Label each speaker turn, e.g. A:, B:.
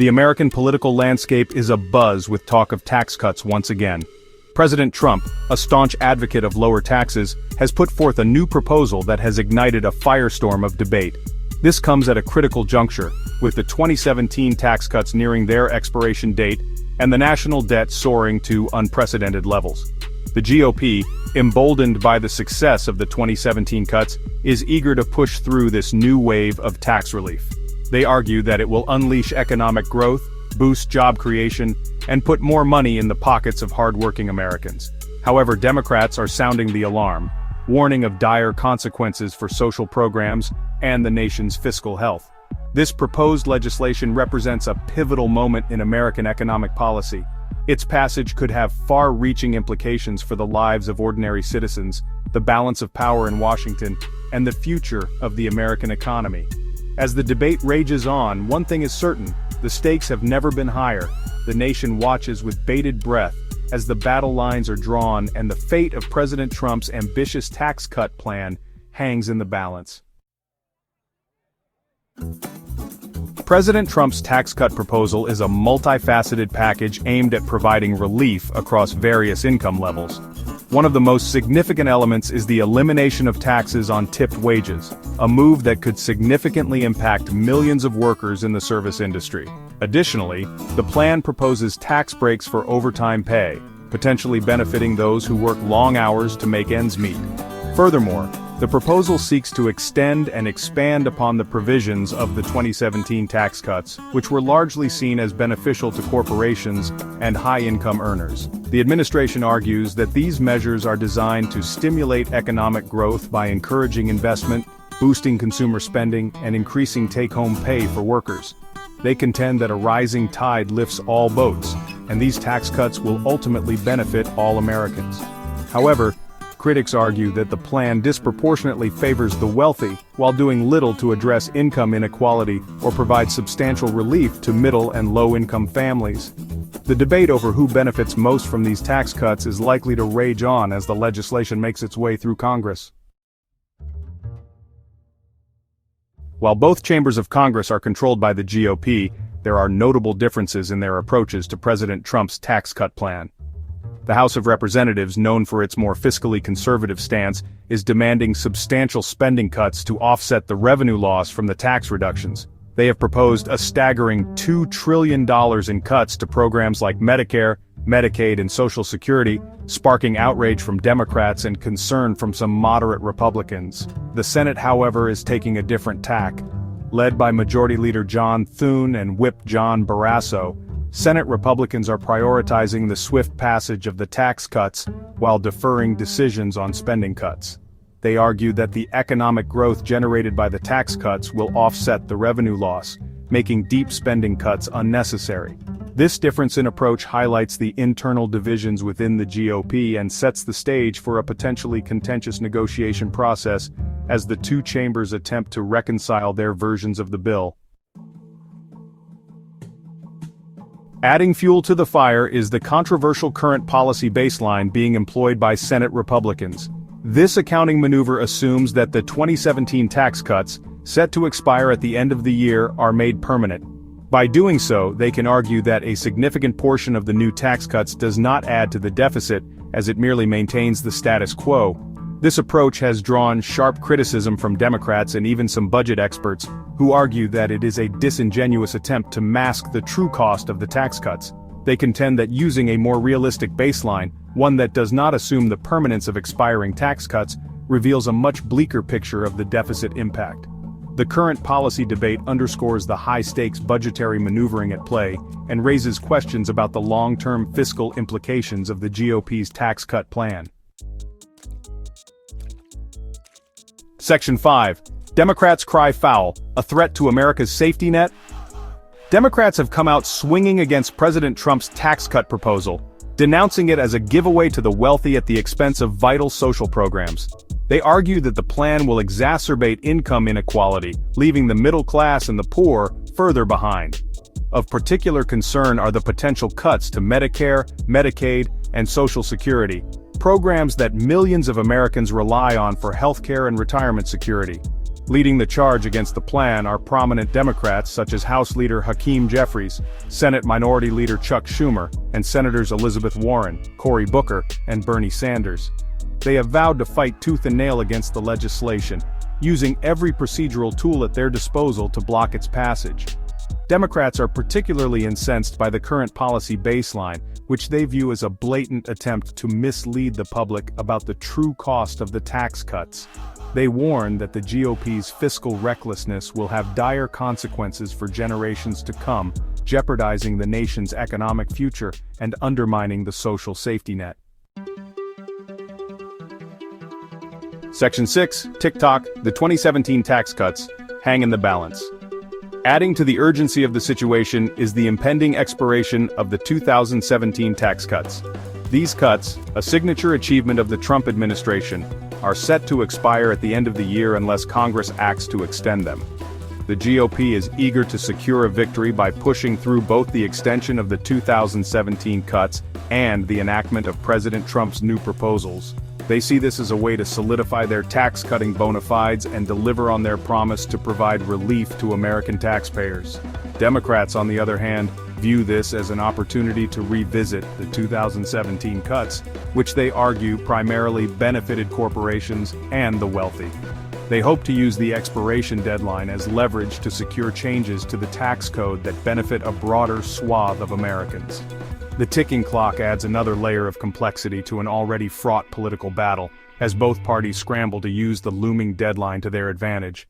A: The American political landscape is abuzz with talk of tax cuts once again. President Trump, a staunch advocate of lower taxes, has put forth a new proposal that has ignited a firestorm of debate. This comes at a critical juncture, with the 2017 tax cuts nearing their expiration date and the national debt soaring to unprecedented levels. The GOP, emboldened by the success of the 2017 cuts, is eager to push through this new wave of tax relief. They argue that it will unleash economic growth, boost job creation, and put more money in the pockets of hardworking Americans. However, Democrats are sounding the alarm, warning of dire consequences for social programs and the nation's fiscal health. This proposed legislation represents a pivotal moment in American economic policy. Its passage could have far-reaching implications for the lives of ordinary citizens, the balance of power in Washington, and the future of the American economy. As the debate rages on, one thing is certain: the stakes have never been higher. The nation watches with bated breath as the battle lines are drawn and the fate of President Trump's ambitious tax cut plan hangs in the balance. President Trump's tax cut proposal is a multifaceted package aimed at providing relief across various income levels. One of the most significant elements is the elimination of taxes on tipped wages, a move that could significantly impact millions of workers in the service industry. Additionally, the plan proposes tax breaks for overtime pay, potentially benefiting those who work long hours to make ends meet. Furthermore, the proposal seeks to extend and expand upon the provisions of the 2017 tax cuts, which were largely seen as beneficial to corporations and high-income earners. The administration argues that these measures are designed to stimulate economic growth by encouraging investment, boosting consumer spending, and increasing take-home pay for workers. They contend that a rising tide lifts all boats, and these tax cuts will ultimately benefit all Americans. However, critics argue that the plan disproportionately favors the wealthy, while doing little to address income inequality or provide substantial relief to middle and low-income families. The debate over who benefits most from these tax cuts is likely to rage on as the legislation makes its way through Congress. While both chambers of Congress are controlled by the GOP, there are notable differences in their approaches to President Trump's tax cut plan. The House of Representatives, known for its more fiscally conservative stance, is demanding substantial spending cuts to offset the revenue loss from the tax reductions. They have proposed a staggering $2 trillion in cuts to programs like Medicare, Medicaid, and Social Security, sparking outrage from Democrats and concern from some moderate Republicans. The Senate, however, is taking a different tack. Led by Majority Leader John Thune and Whip John Barrasso, Senate Republicans are prioritizing the swift passage of the tax cuts while deferring decisions on spending cuts. They argue that the economic growth generated by the tax cuts will offset the revenue loss, making deep spending cuts unnecessary. This difference in approach highlights the internal divisions within the GOP and sets the stage for a potentially contentious negotiation process as the two chambers attempt to reconcile their versions of the bill. Adding fuel to the fire is the controversial current policy baseline being employed by Senate Republicans. This accounting maneuver assumes that the 2017 tax cuts, set to expire at the end of the year, are made permanent. By doing so, they can argue that a significant portion of the new tax cuts does not add to the deficit, as it merely maintains the status quo. This approach has drawn sharp criticism from Democrats and even some budget experts, who argue that it is a disingenuous attempt to mask the true cost of the tax cuts. They contend that using a more realistic baseline, one that does not assume the permanence of expiring tax cuts, reveals a much bleaker picture of the deficit impact. The current policy debate underscores the high-stakes budgetary maneuvering at play and raises questions about the long-term fiscal implications of the GOP's tax cut plan. Section 5. Democrats cry foul, a threat to America's safety net? Democrats have come out swinging against President Trump's tax cut proposal, denouncing it as a giveaway to the wealthy at the expense of vital social programs. They argue that the plan will exacerbate income inequality, leaving the middle class and the poor further behind. Of particular concern are the potential cuts to Medicare, Medicaid, and Social Security, programs that millions of Americans rely on for healthcare and retirement security. Leading the charge against the plan are prominent Democrats such as House Leader Hakeem Jeffries, Senate Minority Leader Chuck Schumer, and Senators Elizabeth Warren, Cory Booker, and Bernie Sanders. They have vowed to fight tooth and nail against the legislation, using every procedural tool at their disposal to block its passage. Democrats are particularly incensed by the current policy baseline, which they view as a blatant attempt to mislead the public about the true cost of the tax cuts. They warn that the GOP's fiscal recklessness will have dire consequences for generations to come, jeopardizing the nation's economic future and undermining the social safety net. Section 6, TikTok, the 2017 tax cuts, hang in the balance. Adding to the urgency of the situation is the impending expiration of the 2017 tax cuts. These cuts, a signature achievement of the Trump administration, are set to expire at the end of the year unless Congress acts to extend them. The GOP is eager to secure a victory by pushing through both the extension of the 2017 cuts and the enactment of President Trump's new proposals. They see this as a way to solidify their tax-cutting bona fides and deliver on their promise to provide relief to American taxpayers. Democrats, on the other hand, view this as an opportunity to revisit the 2017 cuts, which they argue primarily benefited corporations and the wealthy. They hope to use the expiration deadline as leverage to secure changes to the tax code that benefit a broader swath of Americans. The ticking clock adds another layer of complexity to an already fraught political battle, as both parties scramble to use the looming deadline to their advantage.